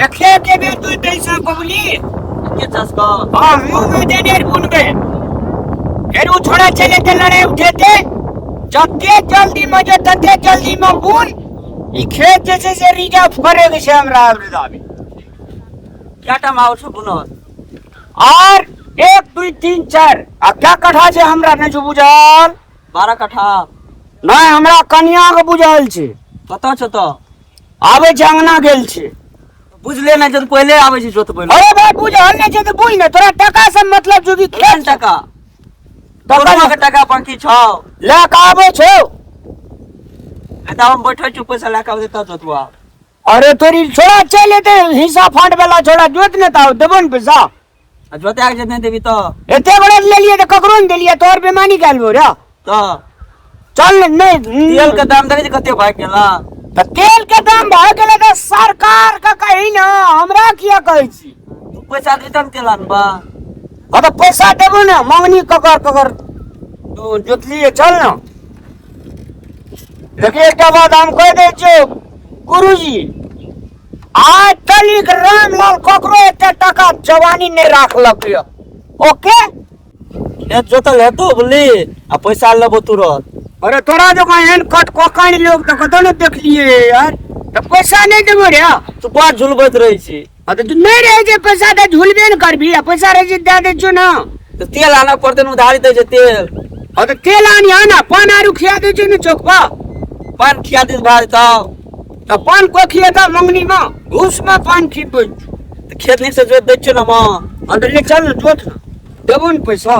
एखे के भी तू दैसा बबली के चस्का हां मुंह में देने बुन गए फिर वो छोड़ा चले के लड़े उठे थे जते जल्दी मजे तते जल्दी में बुन ई खेत जैसे से रिजर्व करे के से हमरा दाबी क्या टाइम आओ छ बुनो और 1 2 3 4 आ क्या कठा छे हमरा ने जो बुझल 12 कट्ठा नहीं हमरा कन्या के बुझल छे कत छ त आवे जंगना गेल छे बुझ लेना जब पहले आवे छी जोत पहले अरे भाई बुझल ने छे तो बुझ ने तोरा टका से मतलब जो भी केन टका तोरा के टका बाकी छ ले का आवे छो एता हम बैठे छी पैसा ला के आवे त जोतवा अरे तोरी छोड़ा चले ते हिस्सा फंड वाला छोड़ा जोत ने ताऊ देबो न पैसा जोते आ जने देबी त एते बड़ा ले लिए तो ककरो न देलिए तोर बेमानी कालबो रे त चल नहीं तेल के दाम देखे कते भाग गेला तो तेल के दाम भाग गेले तो सरकार का कही ना हमरा किया कहै छी तू पैसा रिटर्न केला न बा अब तो पैसा देबो ना मंगनी ककर तू जोतलिए चल ना लेकिन एक बात हम कह दे छो गुरुजी आज तलिक रामलाल ककरो एते टका जवानी नहीं राखलक य ओके ए जोतल हेतो बोली आ पैसा लेबो तुरंत अरे तोरा जो एहन कट कोकानी लोग तो कतो न देख लिए यार तो पैसा नहीं देबो रे तू बात झुलबैत रही छी तो तू नहीं रहे जे पैसा दे झुलबे न करबी पैसा रहे जे दे दे छो ना तो तेल आना पड़ते न उधारी दे जे तेल तो तेल आनी आना पान आरु खिया दे छो न चौक पर पान खिया दे भार तो पान को खिया था मंगनी में घूस में पान खिबो तो खेत नहीं से जोत दे छ न मां अंदर ले चल जोत ना देबो न पैसा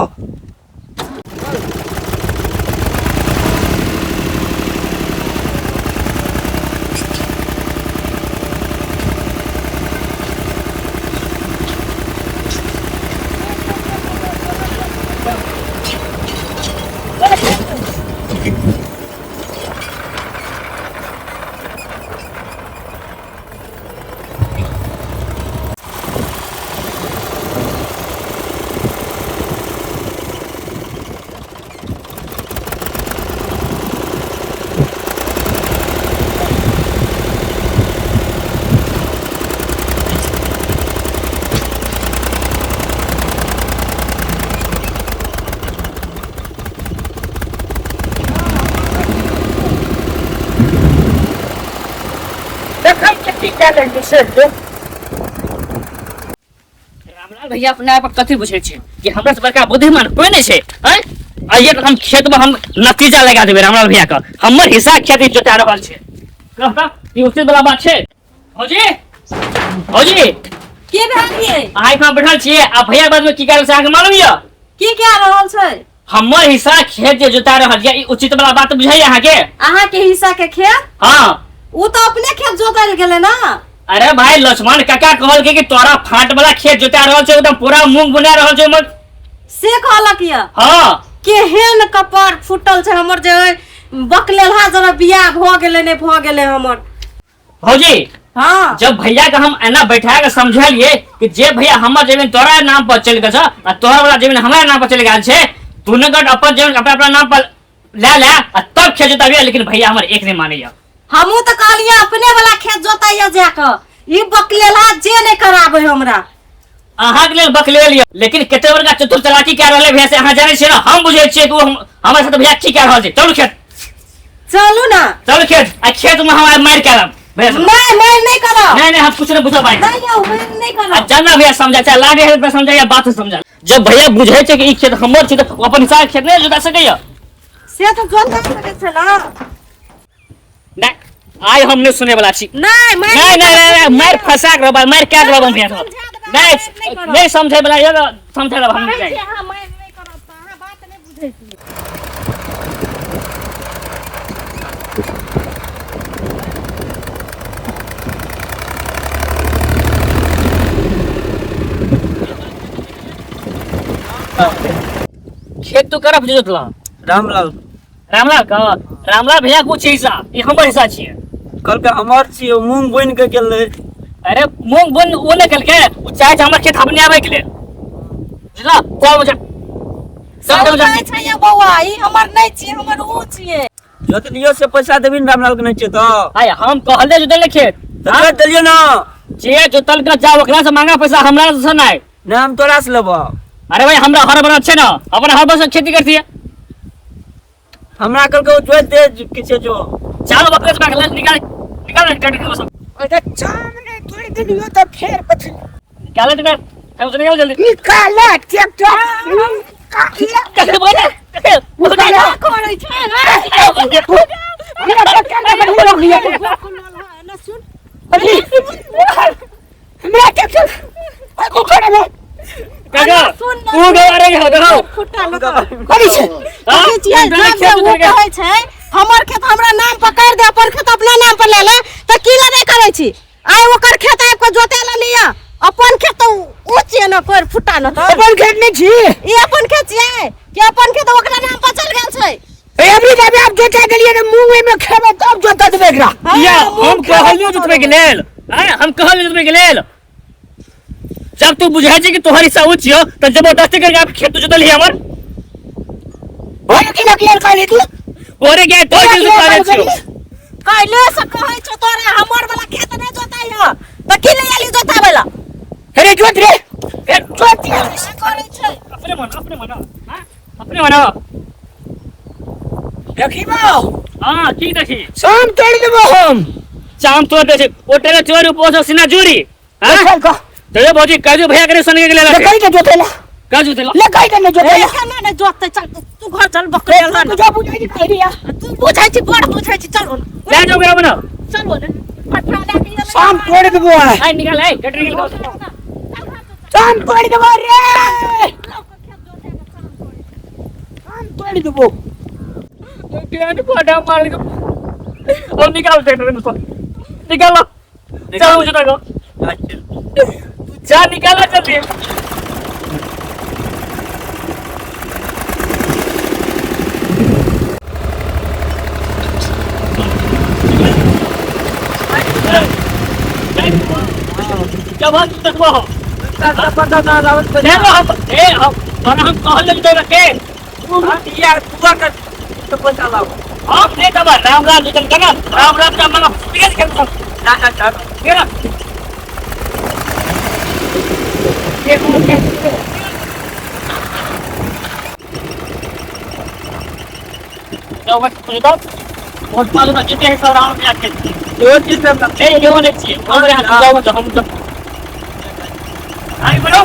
रामलाल भैया अपने आप कथी बुझे छे कि हमरा से बड़का बुद्धिमान कोई नहीं छे हैं आइए तो हम खेत में हम नतीजा लगा देबे रामलाल भैया का हमर हिस्सा खेती जोता रहल छे कहता ई उचित वाला बात छे भौजी के भागिए आइ पर बैठल छिए आ भैया बाद में की करे से आके मालूम य की क्या रहल छै हमर हिस्सा खेत जे जोता रहल ये ई उचित वाला बात बुझाई अहाँ के अहाँ के हिस्सा के खेत हां उ तो अपने खेत जोतल गेले ना अरे भाई लक्ष्मण काका कहल के कि तोरा फाट वाला खेत जोता रहल छे एकदम पूरा मूंग बुना रहल छे मत से कहलक य हां केहन कपार फुटल छै हमर जे बकलेलहा जरा बियाह भ गेले ने भ गेले हमर भौजी हां जब भैया का हम एना बैठा के समझलिए कि जे भैया हमर जमीन तोरा नाम पर चल गछ आ तोरा वाला जमीन हमरा नाम पर चल गेल छे तूने गट अपन जमीन अपना अपना नाम पर ले आ तब खेत जोताबे लेकिन भैया हमर एक नहीं मानैया हमहू तो कहलिए अपने वाला खेत जोताइया जाके ई बकलेलहा जे ने कराबे हमरा अहाँ के लेल बकले लिया लेकिन कते बड़का चतुर चालाकी कह रहले भैया से अहाँ जाने छिए ना हम बुझे छिए कि हमर साथ भैया की कह रहल छै चलू खेत चलू ना चलू खेत आ खेत में हम मार करब भैया नहीं करो नहीं हम कुछ नहीं बुझो भाई नहीं करो जाना भैया समझा चाहे लागे है तो समझाइए बात समझा जब भैया बुझे छे कि ई खेत हमर छै तो अपन हिसाब खेत नहीं जोता सकैया से तो जोता सके छै ना नहीं आई हमने सुने वाला छी नहीं मार फंसा के रबा मार क्या रबा भैया नहीं समझे वाला ये समझे रबा हम नहीं हां मैं नहीं करब त हां बात नहीं बुझै छी खेत तो करब जोतला रामलाल रामलाल का रामलाल भैया कुछ हिस्सा ये हमर हिस्सा छिए कल के हमर छी मूंग बन के गेलै अरे मूंग बन वो ने कल के वो चाहे हमर खेत अपने आवे के लिए बुझला चल मुझे सब सब नहीं छै ये बौआ ई हमर नहीं छी हमर ऊ छिए जोतलियो से पैसा देबी रामलाल के नहीं छै तो आय हम कहले जो देले खेत तो दे दियो ना जे जोतल का जा ओकरा से मांगा पैसा हमरा से नहीं। ना हम तोरा से लेबो। अरे भाई हमरा हर बना अच्छे ना अपन हर बस खेती करती है। हमरा कल को जोत दे किसे जो चलो बकरे से मांग ले निकाल निकाल ट्रैक्टर के बस अरे सामने थोड़ी दिन हुआ तो फिर पछिल निकाल निकाल हम से निकाल जल्दी निकाला ट्रैक्टर कैसे बोले निकाला करे छै मेरा ट्रैक्टर में बंद हो गया ना सुन अरे मेरा ट्रैक्टर को खड़ा है काका तू गवारे हो देखो फुटा लगा करी से देखै छियै जब जे वो कहै छै हमर खेत हमरा नाम पर कर दे अपन खेत अपना नाम पर ले ले त की लबे करै छी आइ ओकर खेत आइ को जोते ला लिया अपन खेत ऊंचे न कर फुटा न त अपन खेत नहीं छी ई अपन खेत छियै कि अपन खेत ओकरा नाम पर चल गेल छै ए अभी जब आप जोता देलिए ना मुंह में खेबे तब जोता देबे एकरा या हम कहलियो जुतबे के लेल हम कहलियो जुतबे के लेल जब तू बुझाई छी कि तोहरी सा ऊंची हो त जबरदस्ती करके आप खेत जोतल ही हमर और की क्लियर कर ले तू ओरे के तो जुतल छी कहले से कहै छ तोरा हमर वाला खेत नै जोताई ह त की ले आली जोता वाला अरे जोत रे ए जोत करे छै अपने मन हां अपने मन देखी बा हां ठीक देखी शाम तोड़ देबो हम चाम तोड़ दे छै ओटेला चोरी पोछो सिना जूरी हां चल का तो भौजी काजू भैया करे सुन के ले ले कहीं के जोतेला काजू देला ले कहीं के जोतेला केना नै जोतै चल तू घर चल बकरे ला तू जा बुझाई दी कह रिया तू बुझाई छी बड़ बुझाई छी चल ले जाओ गया बना चल बोले फटरा ला के शाम तोड़ देबो आई निकाल आई कटरी निकाल शाम तोड़ देबो रे शाम तोड़ देबो टेन पड़ा मार के और निकाल ट्रैक्टर में निकालो चलो मुझे तक जा निकाला जल्दी क्या बात तक वो हम कहले तो रखे यार तू का तो पैसा लाओ आप नहीं तब राम राम निकल कर राम राम का मना ठीक है ना मेरा जाओ बस तुझे तो बहुत मालूम है कितने सौ राउंड में आके जो चीज में ए ये होने चाहिए और यहाँ जाओ तो हम तो आई बोलो